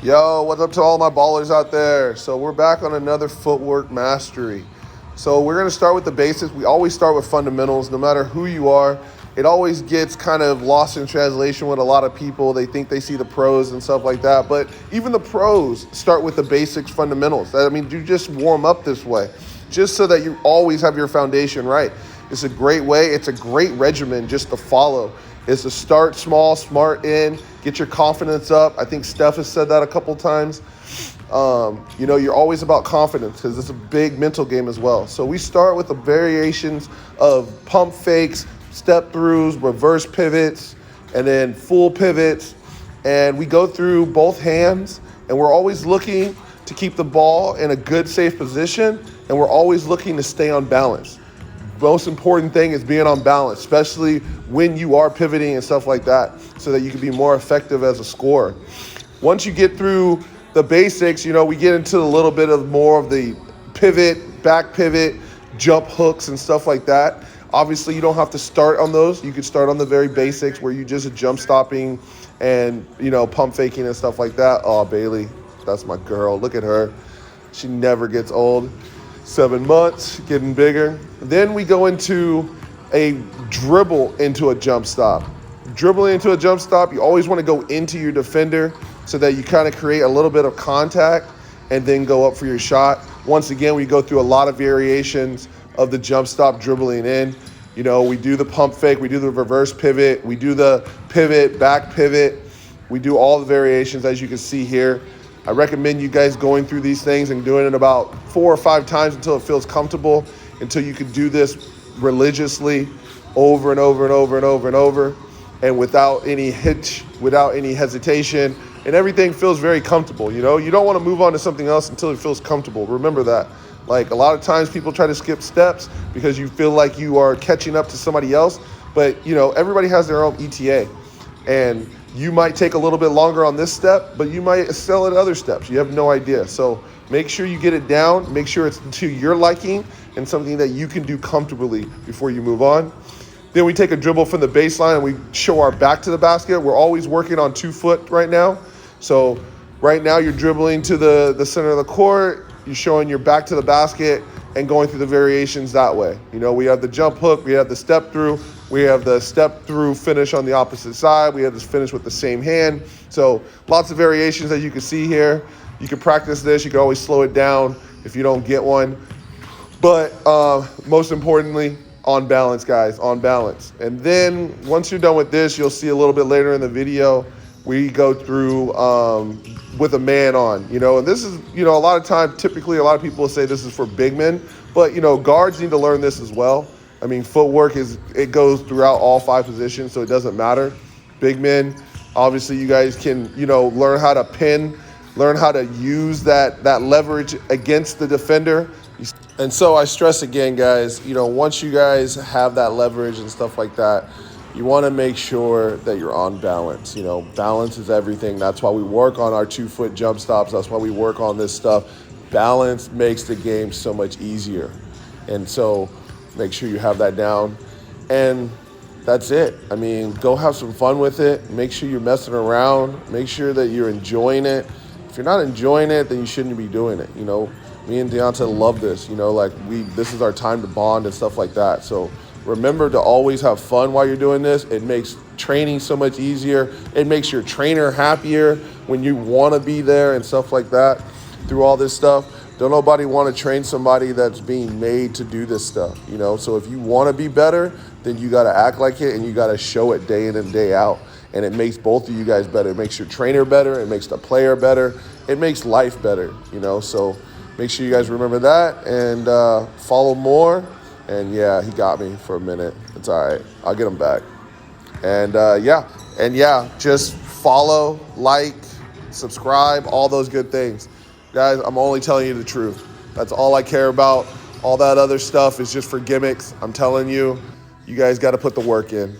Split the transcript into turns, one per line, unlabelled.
Yo, what's up to all my ballers out there? So we're back on another footwork mastery. So we're going to start with the basics. We always start with fundamentals, no matter who you are. It always gets kind of lost in translation with a lot of people. They think they see the pros and stuff like that. But even the pros start with the basics fundamentals. I mean, you just warm up this way, just so that you always have your foundation right. It's a great way. It's a great regimen just to follow. Is to start small, smart in, get your confidence up. I think Steph has said that a couple times. You're always about confidence because it's a big mental game as well. So we start with the variations of pump fakes, step throughs, reverse pivots, and then full pivots. And we go through both hands, and we're always looking to keep the ball in a good, safe position, and we're always looking to stay on balance. Most important thing is being on balance, especially when you are pivoting and stuff like that, so that you can be more effective as a scorer. Once you get through the basics, we get into a little bit of more of the pivot, back pivot, jump hooks and stuff like that. Obviously, you don't have to start on those. You could start on the very basics where you just jump stopping and, pump faking and stuff like that. Oh, Bailey, that's my girl. Look at her. She never gets old. 7 months, getting bigger. Then we go into a dribble into a jump stop. Dribbling into a jump stop, you always want to go into your defender so that you kind of create a little bit of contact and then go up for your shot. Once again, we go through a lot of variations of the jump stop dribbling in. We do the pump fake, we do the reverse pivot, we do the pivot, back pivot. We do all the variations as you can see here. I recommend you guys going through these things and doing it about 4 or 5 times until it feels comfortable, until you can do this religiously over and over and over and over and over, and without any hitch, without any hesitation, and everything feels very comfortable. You don't want to move on to something else until it feels comfortable. Remember that. Like a lot of times people try to skip steps because you feel like you are catching up to somebody else, but everybody has their own ETA, and you might take a little bit longer on this step, but you might excel at other steps. You have no idea. So make sure you get it down. Make sure it's to your liking and something that you can do comfortably before you move on. Then we take a dribble from the baseline and we show our back to the basket. We're always working on 2 foot right now. So right now you're dribbling to the center of the court. You're showing your back to the basket and going through the variations that way. We have the jump hook, we have the step through, we have the step through finish on the opposite side, we have this finish with the same hand. So lots of variations that you can see here. You can practice this, you can always slow it down if you don't get one. But most importantly, on balance, guys, on balance. And then once you're done with this, you'll see a little bit later in the video, we go through with a man on, and this is, a lot of time, typically a lot of people will say this is for big men, but, guards need to learn this as well. I mean, footwork it goes throughout all 5 positions, so it doesn't matter. Big men, obviously you guys can, learn how to pin, learn how to use that leverage against the defender. And so I stress again, guys, once you guys have that leverage and stuff like that, you want to make sure that you're on balance. Balance is everything. That's why we work on our 2 foot jump stops. That's why we work on this stuff. Balance makes the game so much easier. And so make sure you have that down. And that's it. I mean, go have some fun with it. Make sure you're messing around. Make sure that you're enjoying it. If you're not enjoying it, then you shouldn't be doing it. Me and Deonta love this. This is our time to bond and stuff like that. So remember to always have fun while you're doing this. It makes training so much easier. It makes your trainer happier when you want to be there and stuff like that through all this stuff. Don't nobody want to train somebody that's being made to do this stuff, So if you want to be better, then you got to act like it and you got to show it day in and day out. And it makes both of you guys better. It makes your trainer better. It makes the player better. It makes life better, So make sure you guys remember that and follow more. And yeah, he got me for a minute. It's all right. I'll get him back. And just follow, like, subscribe, all those good things. Guys, I'm only telling you the truth. That's all I care about. All that other stuff is just for gimmicks. I'm telling you, you guys got to put the work in.